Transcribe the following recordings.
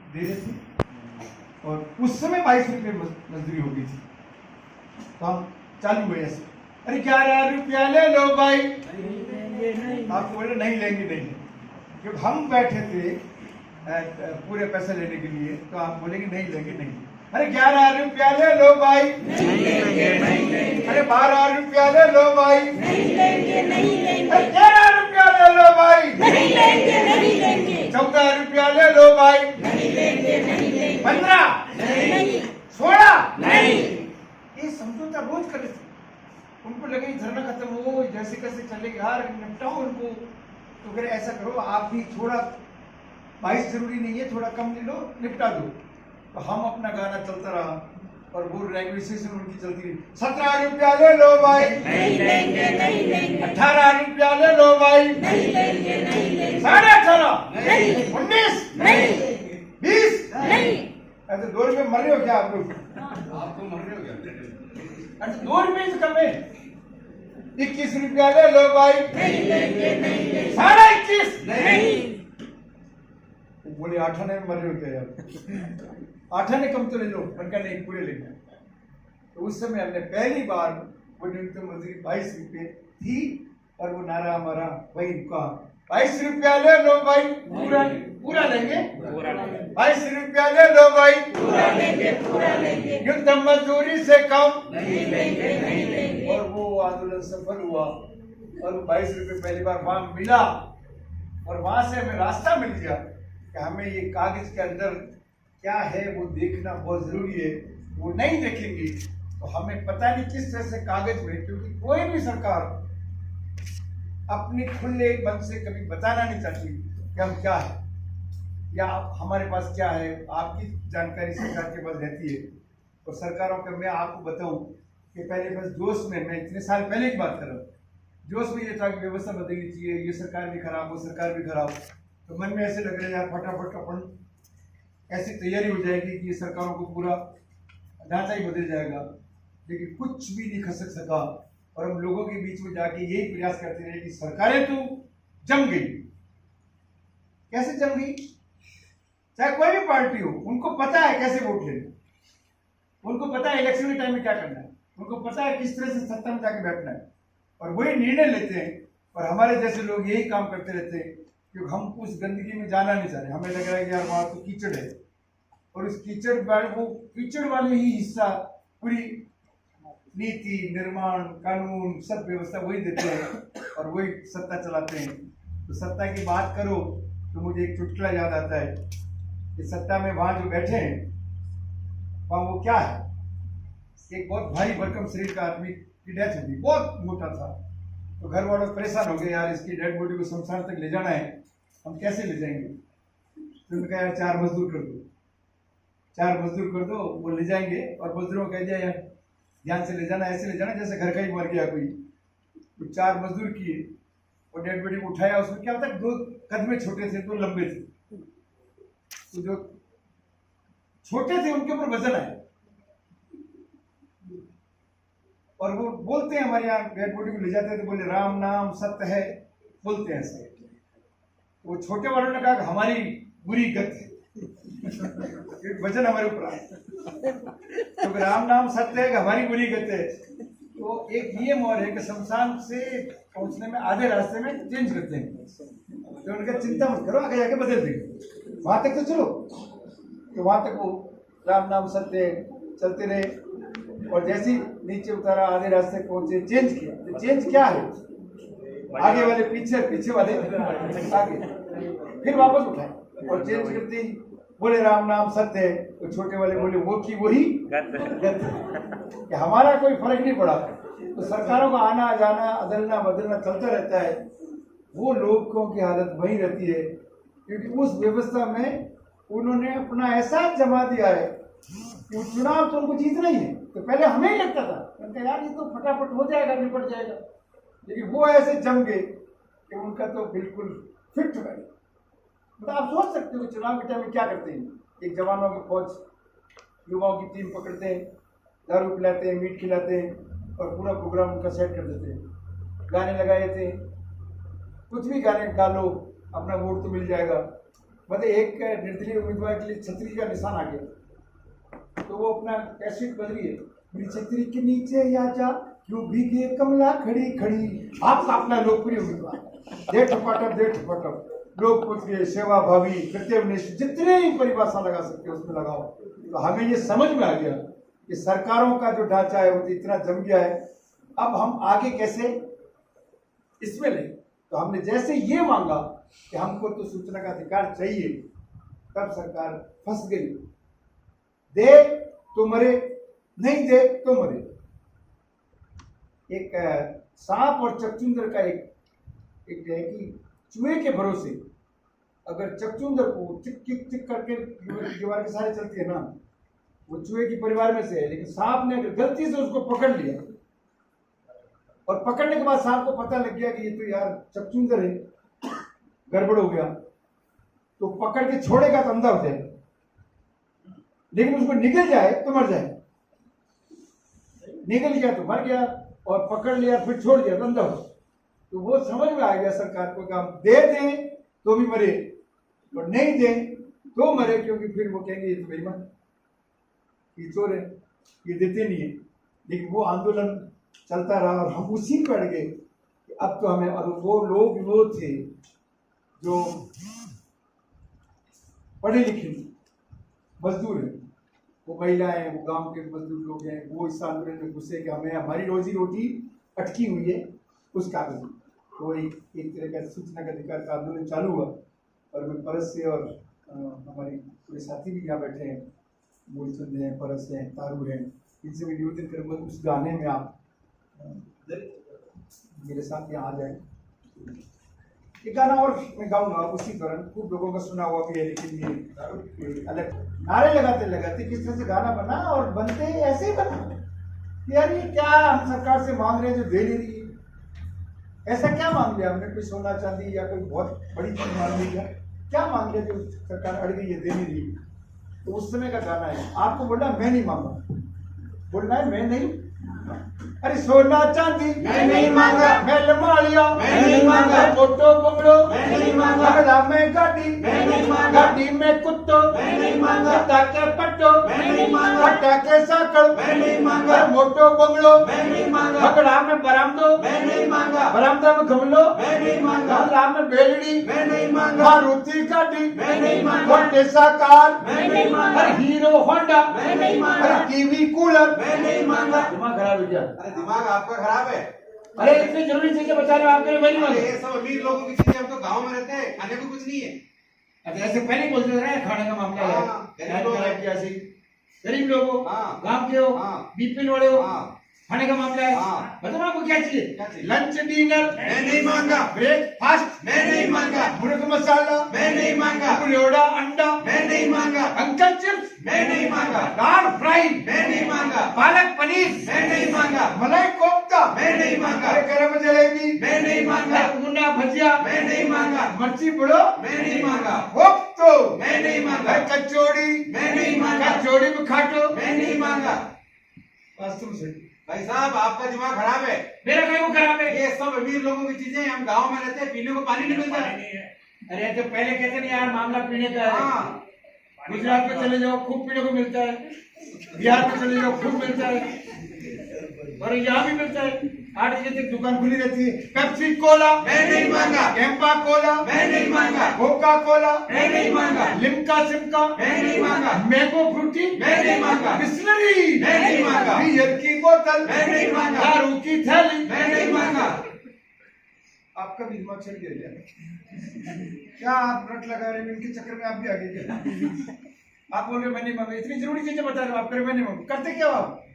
दे रहे थे और उस समय 22 रुपये मजदूरी हो गई थी। तो हम चालू हुए ऐसे, अरे 11 रुपया ले लो भाई। आप बोले नहीं लेंगे, नहीं, क्योंकि हम बैठे थे पूरे पैसे लेने के लिए, तो आप बोलेंगे नहीं लेंगे, नहीं। अरे 11 रुपया ले लो भाई, नहीं लेंगे, नहीं लेंगे। अरे 12 रुपया ले लो भाई, नहीं लेंगे, नहीं लेंगे। अरे 13 रुपया ले लो भाई, नहीं लेंगे, नहीं लेंगे। 14 रुपया ले लो भाई, नहीं लेंगे, नहीं लेंगे। 15 नहीं, 16 नहीं। ये समझौता रोज करते थे। उनको लगे धरना खत्म हो, जैसे कैसे चले यार, निपटाओ उनको। तो फिर ऐसा करो आप भी, थोड़ा 22 जरूरी नहीं है, थोड़ा कम ले लो, निपटा दो। तो हम अपना गाना चलता रहा और वो नेगोशिएशन उनकी चलती रही। 17 रुपया ले लो भाई, नहीं लेंगे, नहीं लेंगे। 18 रुपया ले लो भाई, नहीं लेंगे, नहीं लेंगे। 18.5 नहीं, 19 नहीं, 20 नहीं। ऐसे 2 रुपये मर रहे हो क्या आप लोग? आपको मर रहे हो क्या? अच्छा 2 रुपये से कम है। 21 रुपया ले लो भाई, नहीं लेंगे, नहीं लेंगे। 21.5 नहीं। बोले 8 आने में मर रहे हो क्या यार? 8 आने कम तो ले लो, उनका नहीं पूरे लेना। तो उस समय हमने पहली बार वो न्यूनतम मजदूरी 22 रुपये थी और वो नारा हमारा वही रुका, 22 रुपया ले लो भाई, पूरा पूरा लेंगे, 22 रुपया ले लो भाई, पूरा लेंगे, पूरा लेंगे। न्यूनतम मजदूरी से कम नहीं लेंगे, नहीं लेंगे। और वो आंदोलन सफल हुआ और 22 रुपये पहली बार वहां मिला और वहां से हमें रास्ता मिल गया कि हमें ये कागज के अंदर क्या है वो देखना बहुत जरूरी है। वो नहीं देखेंगे तो हमें पता नहीं किस तरह से कागज में, क्योंकि कोई भी सरकार अपने खुले मन से कभी बताना नहीं चाहती कि हम क्या है या हमारे पास क्या है। आपकी जानकारी सरकार के पास रहती है और सरकारों का मैं आपको बताऊं कि पहले बस जोश में, मैं इतने साल पहले की बात कर रहा हूँ, जोश में ये था कि व्यवस्था बदलनी चाहिए, ये सरकार भी खराब, वो सरकार भी खराब। तो मन में ऐसे लग रहा है यार फटाफट अपन ऐसी तैयारी हो जाएगी कि ये सरकारों को पूरा ढांचा ही बदल जाएगा, लेकिन कुछ भी नहीं खसक सका। और हम लोगों के बीच में जाके यही प्रयास करते रहे कि सरकारें तो जम गई। कैसे जम गई? चाहे कोई भी पार्टी हो, उनको पता है कैसे वोट लेना, उनको पता है इलेक्शन के टाइम में क्या करना है, उनको पता है किस तरह से सत्ता में जाके बैठना है और वही निर्णय लेते हैं। और हमारे जैसे लोग यही काम करते रहते हैं क्योंकि हम उस गंदगी में जाना नहीं चाह रहे। हमें लग रहा है कि यार वहां तो कीचड़ है और उस कीचड़ वो कीचड़ वाले ही हिस्सा पूरी नीति निर्माण कानून सब व्यवस्था वही देते हैं और वही सत्ता चलाते हैं। तो सत्ता की बात करो तो मुझे एक चुटकुला याद आता है कि सत्ता में वहां जो बैठे हैं वहां वो क्या है, एक बहुत भारी भरकम शरीर का आदमी की डेथ हुई, बहुत मोटा था। तो घर वालों परेशान हो गए, यार इसकी डेड बॉडी को शमशान तक ले जाना है, हम कैसे ले जाएंगे? तो उन्होंने कहा यार 4 मजदूर कर दो, 4 मजदूर कर दो, वो ले जाएंगे। और मजदूरों को कह दिया यार ध्यान से ले जाना, ऐसे ले जाना जैसे घर का ही मर गया कोई। तो 4 मजदूर किए और डेड बॉडी को उठाया। उसमें क्या होता है, 2 कदमे छोटे थे, 2 लंबे थे। तो जो छोटे थे उनके ऊपर वजन आया और वो बोलते हैं, हमारे यहाँ डेड बॉडी को ले जाते हैं तो बोले राम नाम सत्य है, बोलते हैं ऐसे। वो छोटे वालों ने कहा कि हमारी बुरी गत है, वचन हमारे ऊपर आए तो राम नाम सत्य है कि हमारी बुरी गत है। तो एक नियम और है कि शमशान से पहुंचने में आधे रास्ते में चेंज करते हैं। तो उनका चिंता मत करो, आगे जाके बदल देंगे, वहां तक तो चलो। तो वहां तक वो राम नाम सत्य चलते रहे और जैसे नीचे उतारा आधे रास्ते पहुंचे, चेंज किया। तो चेंज क्या है, आगे वाले पीछे, पीछे वाले आगे, फिर वापस उठाए और चेंज करते ही बोले राम नाम सत्य है। तो छोटे वाले बोले वो की वही गत है। हमारा कोई फर्क नहीं पड़ा। तो सरकारों का आना जाना अदलना बदलना चलता रहता है, वो लोगों की हालत वही रहती है क्योंकि उस व्यवस्था में उन्होंने अपना एहसास जमा दिया है कि चुनाव तो उनको जीतना ही है। तो पहले हमें ही लगता था उनका यार ये तो फटाफट हो जाएगा, निपट जाएगा, लेकिन वो ऐसे जम गए कि उनका तो बिल्कुल फिट हो गए। मतलब आप सोच सकते हो चुनाव के टाइम में क्या करते हैं। एक जवानों की फौज युवाओं की टीम पकड़ते हैं, दारू पिलाते हैं, मीट खिलाते हैं और पूरा प्रोग्राम उनका सेट कर देते हैं। गाने लगाए थे, कुछ भी गाने गा लो, अपना वोट तो मिल जाएगा। मतलब एक निर्दलीय उम्मीदवार के लिए छतरी का निशान आ गया, तो वो अपना कैसेट बदल रही है, मेरी छतरी के नीचे या जा क्यों भीगे कमला खड़ी खड़ी। आपका अपना लोकप्रिय उम्मीदवार देठ पटप लोग पुत्र सेवा भावी कृत्यनिष्ठ जितने ही परिभाषा लगा सकते हो उसमें लगाओ। तो हमें ये समझ में आ गया कि सरकारों का जो ढांचा है वो इतना जम गया है, अब हम आगे कैसे इसमें लें। तो हमने जैसे ये मांगा कि हमको तो सूचना का अधिकार चाहिए, तब सरकार फंस गई। दे तो मरे, नहीं दे तो मरे। एक सांप और चकचुंदर का एक है कि चूहे के भरोसे अगर चकचुंदर को चिक चिक चिक करके दीवार के सारे चलती है ना, वो चूहे की परिवार में से है, लेकिन सांप ने अगर गलती से उसको पकड़ लिया और पकड़ने के बाद सांप को पता लग गया कि ये तो यार चकचुंदर है, गड़बड़ हो गया, तो पकड़ के छोड़ेगा तो अंधा हो जाए, लेकिन उसको निकल जाए तो मर जाए। निकल गया तो मर गया और पकड़ लिया फिर छोड़ दिया तो अंधा हो। तो वो समझ में आ गया सरकार को कि हम दे दें तो भी मरे और नहीं दें तो मरे, क्योंकि फिर वो कहेंगे ये तो बेईमान, ये चोर है, ये देते नहीं है। लेकिन वो आंदोलन चलता रहा और हम उसी पर अड़ गए कि अब तो हमें, और वो लोग वो थे जो पढ़े लिखे मजदूर हैं, वो महिलाएं, वो गांव के मजदूर लोग हैं, वो इस आंदोलन में घुसे कि हमें हमारी रोजी रोटी अटकी हुई है उस कागज में। तो एक तरह का सूचना का अधिकार का आंदोलन चालू हुआ और मैं परस से और हमारे पूरे साथी भी यहाँ बैठे हैं, मूलचंद हैं, परस हैं, तारू हैं, इनसे भी निवेदन करूँगा उस गाने में आप मेरे साथ यहाँ आ जाए। एक गाना और मैं गाऊंगा उसी दौरान, खूब लोगों का सुना हुआ भी है, लेकिन ये अलग नारे लगाते किस तरह से गाना बना और बनते ऐसे ही बना। यार ये क्या हम सरकार से मांग रहे हैं जो दे नहीं रही है, ऐसा क्या मांग लिया हमने? कोई सोना चांदी या कोई बहुत बड़ी चीज मांग ली क्या मांग लिया जो सरकार अड़ गई है, दे नहीं रही? तो उस समय का गाना है। आपको बोलना मैं नहीं मांगा, बोलना है मैं नहीं। अरे सोना चांदी मैं नहीं मांगा, महल मालिया मैं नहीं मांगा, फोटो बंगलो मैं नहीं मांगा, बंगला में गाड़ी मैं नहीं मांगा, गाड़ी में कुत्तो मैं नहीं मांगा, के पट्टो मैं नहीं मांगा, पट्टा के साकड़ मैं नहीं मांगा, मोटो बंगलो मैं नहीं मांगा, बंगला में बरामदो मैं नहीं मांगा, बरामदा में गमलो मैं नहीं मांगा, बंगला में बेलड़ी मैं नहीं मांगा, मारुति गाड़ी मैं नहीं मांगा, होंडे कार मैं नहीं मांगा, हीरो होंडा मैं नहीं मांगा, टीवी कूलर मैं नहीं मांगा। दिमाग खराब हो गया। अरे दिमाग आपका खराब है। अरे इतनी जरूरी चीजें बचा रहे हो आप, मैं नहीं मांगा। ये सब अमीर लोगों की चीजें, हम तो गांव में रहते हैं, खाने को कुछ नहीं है। अच्छा ऐसे पहले ही बोलते रहे खाने का मामला है, हाँ, गरीब लोग हैं। गरीब लोग हो, हाँ, गांव के हो, हाँ, बीपीएल वाले हो, हाँ, खाने का मामला है। हाँ। बताओ आपको क्या क्या चाहिए? चाहिए? लंच डिनर मैं नहीं मांगा, ब्रेकफास्ट मैं नहीं मांगा, मुर्ग मसाला मैं नहीं मांगा, पुलियोड़ा अंडा मैं नहीं मांगा, अंकल चिप्स मैं नहीं मांगा, दाल फ्राई मैं नहीं मांगा, पालक पनीर मैं नहीं मांगा, मलाई कोफ्ता मैं नहीं मांगा, गरम जलेबी मैं नहीं मांगा, मुन्ना भजिया मैं नहीं मांगा, मर्ची बड़ो मैं नहीं मांगा, कोफ्तो मैं नहीं मांगा, कचौड़ी मैं नहीं मांगा, कचौड़ी में खाटो मैं नहीं मांगा। वास्तव से भाई साहब आपका दिमाग खराब है। मेरा कहीं वो खराब है। ये सब अमीर लोगों की चीजें, हम गांव में रहते हैं, पीने को पानी नहीं मिलता। अरे तो पहले कहते नहीं यार मामला पीने का है। हाँ, गुजरात में चले जाओ खूब पीने को मिलता है, बिहार में चले जाओ खूब मिलता है, और यहाँ भी मिलता है। 8 बजे तक दुकान खुली रहती है। पेप्सी कोला मैं नहीं मांगा, कैंपा कोला मैं नहीं मांगा, कोका कोला मैं नहीं मांगा, लिम्का सिमका मैं नहीं मांगा, मैंगो फ्रूटी मैं नहीं मांगा, बिस्लरी मैं नहीं मांगा, बियर की बोतल मैं नहीं मांगा, दारू की थैली मैं नहीं मांगा। आपका भी दिमाग चल गया क्या? आप रट लगा रहे हैं इनके चक्कर में, आप भी आगे क्या? आप बोल रहे मैं नहीं मांगा, इतनी जरूरी चीजें बता रहे हो आप, मैं नहीं मांगा। करते क्या हो आप?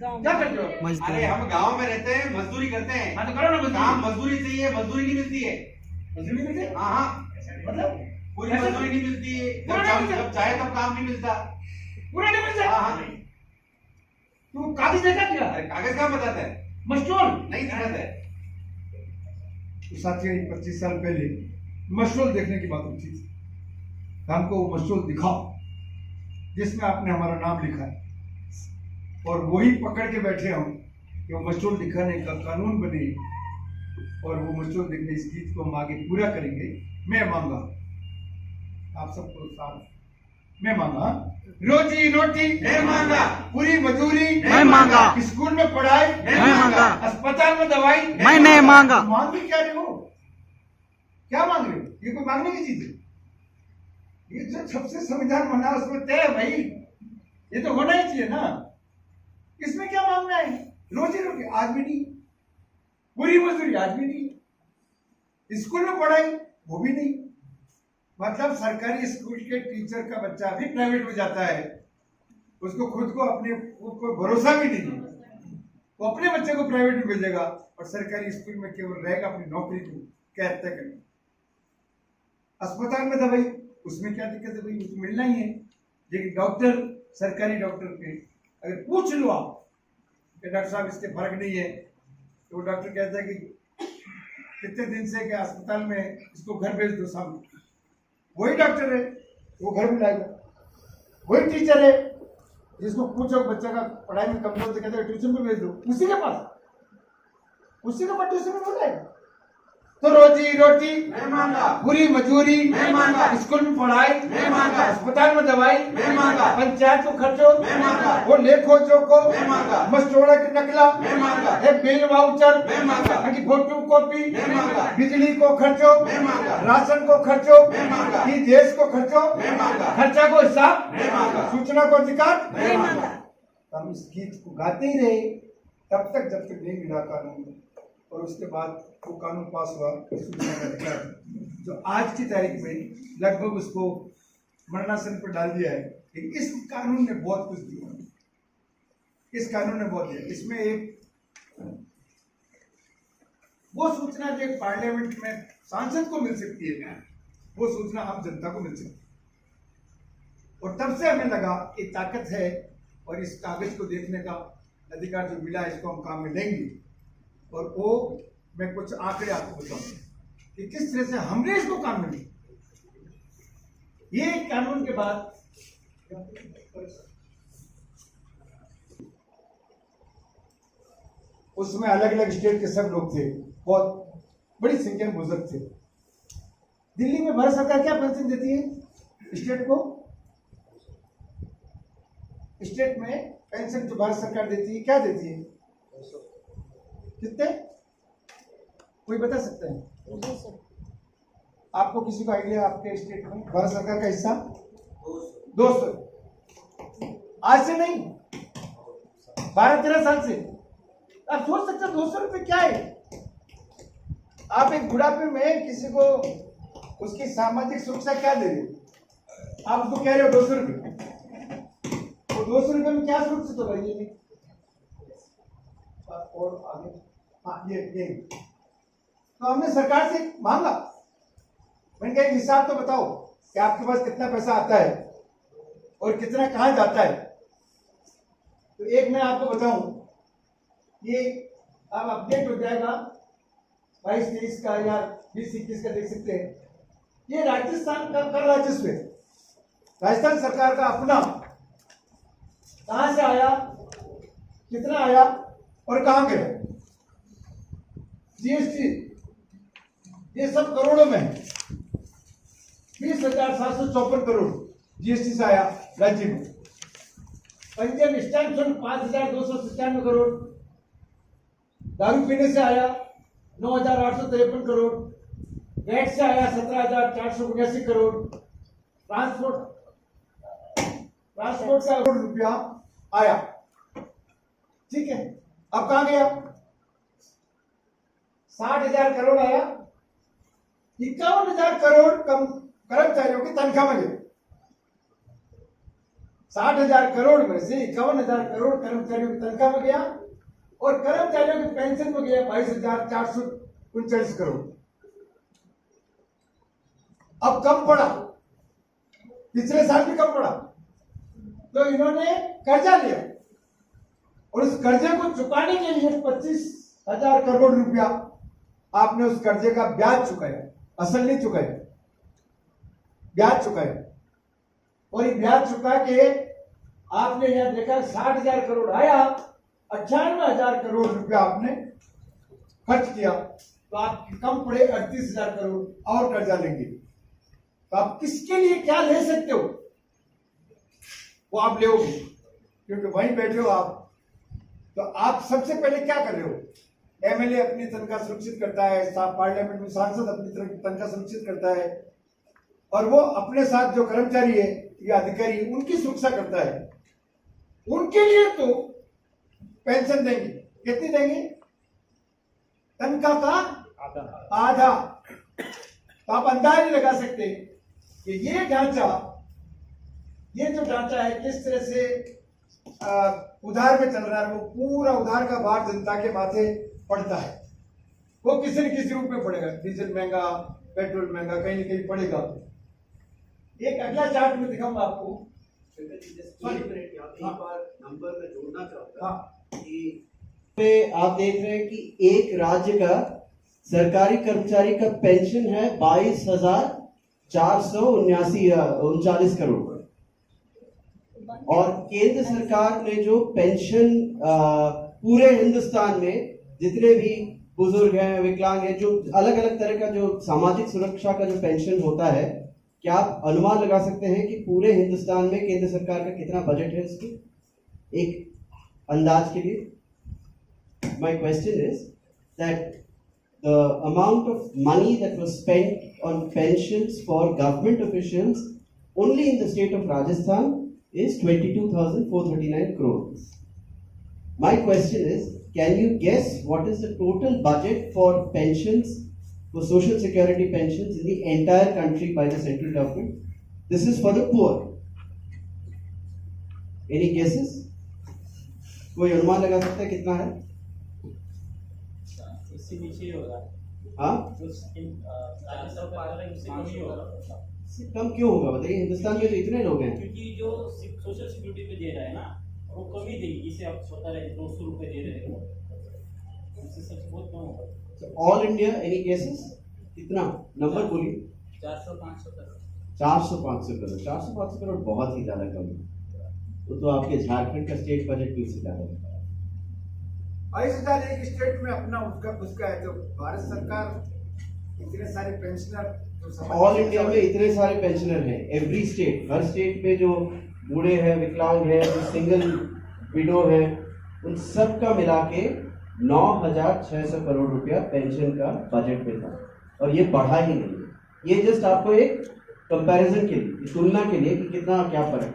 क्या करते हो? अरे हम गांव में रहते हैं, मजदूरी करते हैं। हाँ तो करो ना काम मजदूरी। मजदूरी चाहिए, मजदूरी नहीं मिलती है। मजदूरी मिलती है? हाँ हाँ, मतलब पूरी ऐसे- मजदूरी नहीं मिलती है। पूरा नहीं मिलता? जब चाहे तब काम नहीं मिलता। पूरा नहीं मिलता? हाँ हाँ, तू कागज देखा क्या? अरे कागज कहाँ बताता है? मस्टोल नहीं दिखाता है। साथियों 25 साल पहले मशरूल देखने की बात होती थी। हमको वो मशरूल दिखाओ जिसमें आपने हमारा नाम लिखा है, और वही पकड़ के बैठे हम कि वो मशरूल दिखाने का कानून बने, और वो मशरूल दिखने इस गीत को हम आगे पूरा करेंगे। मैं मांगा आप सबको साथ मैं मांगा, रोजी रोटी मैं मांगा, पूरी मजदूरी मैं मांगा, स्कूल में पढ़ाई मैं मांगा, अस्पताल में दवाई मैंने मांगा। मांग भी क्या रहे हो? क्या मांग रहे हो? ये कोई मांगने की चीज है? ये जो सबसे संविधान बना उसमें तय है भाई, ये तो होना ही चाहिए ना। इसमें क्या मांगना है? रोजी रोटी आज भी नहीं, पूरी मजदूरी आज भी नहीं, स्कूल में पढ़ाई वो भी नहीं। मतलब सरकारी स्कूल के टीचर का बच्चा भी प्राइवेट में जाता है, उसको खुद को अपने ऊपर भरोसा भी नहीं है, वो अपने बच्चे को प्राइवेट में भेजेगा और सरकारी स्कूल में केवल रहेगा अपनी नौकरी को कैद तक करने। अस्पताल में दवाई, उसमें क्या दिक्कत है भाई? उसको मिलना ही है। लेकिन डॉक्टर, सरकारी डॉक्टर के अगर पूछ लो आप कि डॉक्टर साहब इसके फर्क नहीं है, तो वो डॉक्टर कहता है कि कितने दिन से क्या अस्पताल में, इसको घर भेज दो साहब। वही डॉक्टर है, वो घर में लाएगा। वही टीचर है, जिसको पूछो बच्चा का पढ़ाई में कमजोर से कहते हैं ट्यूशन में भेज दो, उसी के पास ट्यूशन में बोलेगा। तो रोजी रोटी मैं मांगा, पूरी मजदूरी मैं मांगा, स्कूल में पढ़ाई मैं मांगा, अस्पताल में दवाई मैं मांगा, पंचायत को खर्चो मैं मांगा, वो लेखो जोको मैं मांगा, मस्टोड़ा के नकला मैं मांगा, है बिल वाउचर मैं मांगा, की फोटो कॉपी मैं मांगा, बिजली को खर्चो मैं मांगा, राशन को खर्चो मैं मांगा, कि देश को खर्चो मैं मांगा, खर्चा को हिसाब मैं मांगा, सूचना को अधिकार मैं मांगा। हम इस गीत को गाते ही रहे तब तक जब तक नहीं मिला कानून। और उसके बाद वो कानून पास हुआ सूचना का अधिकार, जो आज की तारीख में लगभग उसको मरणासन पर डाल दिया है। लेकिन इस कानून ने बहुत कुछ दिया, इस कानून ने बहुत दिया। इसमें एक वो सूचना जो पार्लियामेंट में सांसद को मिल सकती है, वो सूचना आम जनता को मिल सकती है। और तब से हमें लगा कि ताकत है और इस कागज को देखने का अधिकार जो मिला, इसको हम काम में लेंगे। और वो मैं कुछ आंकड़े आपको बताऊंगा कि किस तरह से हमने इसको काम में लिया। ये कानून के बाद उसमें अलग अलग स्टेट के सब लोग थे, बहुत बड़ी संख्या में बुजुर्ग थे। दिल्ली में भारत सरकार क्या पेंशन देती है स्टेट को? स्टेट में पेंशन जो भारत सरकार देती है, क्या देती है? कितने? कोई बता सकता है? आपको किसी को आइडिया? आपके स्टेट में भारत सरकार का हिस्सा 200। आज से नहीं, 12-13 साल से। आप सोच सकते हैं 200 रुपये क्या है? आप एक बुढ़ापे में किसी को उसकी सामाजिक सुरक्षा क्या दे रहे? आप उसको कह रहे हो 200 रुपये, तो 200 रुपये में क्या सुरक्षित होगा? ये और आगे, हाँ ये तो हमने सरकार से मांगा, मैंने कहा हिसाब तो बताओ कि आपके पास कितना पैसा आता है और कितना कहाँ जाता है। तो एक मैं आपको बताऊं, ये अब अपडेट हो जाएगा 22-23 का या 20-21 का, देख सकते हैं। ये राजस्थान का कर राजस्व है, राजस्थान सरकार का अपना, कहां से आया, कितना आया और कहां गया। जीएसटी ये सब करोड़ों में है। 20,754 करोड़ जीएसटी से आया राज्य में। पंजीयन स्टैंप शुल्क 5,297 करोड़, दारू पीने से आया 9,853 करोड़, वैट से आया 17,479 करोड़, ट्रांसपोर्ट का करोड़ रुपया आया। ठीक है, अब कहां गया? 60,000 करोड़ आया, 51,000 करोड़ कम कर्मचारियों की तनख्वाह में गए। 60,000 करोड़ में से 51,000 करोड़ कर्मचारियों की तनख्वाह में गया और कर्मचारियों की पेंशन में गया 22,439 करोड़। अब कम पड़ा, पिछले साल भी कम पड़ा, तो इन्होंने कर्जा लिया और उस कर्जे को चुकाने के लिए 25,000 करोड़ रुपया आपने उस कर्जे का ब्याज चुकाया, असल नहीं चुकाया, ब्याज चुकाया। और ये ब्याज चुका के आपने यहां देखा 60,000 करोड़ आया, 98,000 करोड़ रुपया आपने खर्च किया, तो आप कम पड़े 38,000 करोड़ और कर्जा लेंगे। तो आप किसके लिए क्या ले सकते हो वो आप लोगे, क्योंकि वहीं बैठे हो आप। तो आप सबसे पहले क्या कर रहे हो? एमएलए अपनी तनख्वाह सुरक्षित करता है, पार्लियामेंट में सांसद अपनी तनख्वाह सुरक्षित करता है, और वो अपने साथ जो कर्मचारी है या अधिकारी उनकी सुरक्षा करता है। उनके लिए तो पेंशन देंगे, कितनी देंगे? तनख्वाह का आधा। तो आप अंदाज नहीं लगा सकते कि ये जो ढांचा है किस तरह से उधार में चल रहा है। वो पूरा उधार का भार जनता के माथे पड़ता है। वो किसी न किसी रूप में पड़ेगा। डीजल महंगा, पेट्रोल महंगा, कहीं न कहीं पड़ेगा। एक अगला चार्ट में दिखाऊंगा आपको। नंबर में जोड़ना चाहता हाँ, पे आप देख रहे हैं कि एक राज्य का सरकारी कर्मचारी का पेंशन है 22,439 करोड़, और केंद्र सरकार ने जो पेंशन पूरे हिंदुस्तान में जितने भी बुजुर्ग हैं, विकलांग हैं, जो अलग अलग तरह का जो सामाजिक सुरक्षा का जो पेंशन होता है, क्या आप अनुमान लगा सकते हैं कि पूरे हिंदुस्तान में केंद्र सरकार का कितना बजट है इसके, एक अंदाज के लिए? My question is that the amount of money that was spent on pensions for government officials only in the state of Rajasthan is 22,439 crores. My question is, can you guess what is the total budget for pensions, for social security pensions in the entire country by the central government? This is for the poor. Any guesses? कोई अनुमान लगा सकता है कितना है? इससे नीचे होगा। हाँ, उससे कम ही होगा। इससे कम क्यों होगा बताइए? हिंदुस्तान में तो इतने लोग हैं। क्योंकि जो सोशल सिक्योरिटी पे दे रहा है ना, वो कमी देगी। जिसे आप बता रहे 200 रुपए दे रहे हो, उससे सब बहुत कम होगा। ऑल इंडिया एनी केसेस कितना नंबर बोलिए? 400-500 करोड़। 400-500 करोड़। 400-500 करोड़ बहुत ही ज्यादा कम है। तो आपके झारखंड का स्टेट बजट भी इससे ज्यादा है। 22,000 एक स्टेट में अपना उसका है। तो भारत सरकार इतने सारे पेंशनर, ऑल इंडिया में इतने सारे पेंशनर हैं, एवरी स्टेट, हर स्टेट में जो बूढ़े हैं, विकलांग हैं, जो सिंगल विडो हैं, उन सब का मिला के 9,600 करोड़ रुपया पेंशन का बजट में था, और ये बढ़ा ही नहीं है। ये जस्ट आपको एक कंपैरिजन के लिए, तुलना के लिए कि कितना क्या फर्क है।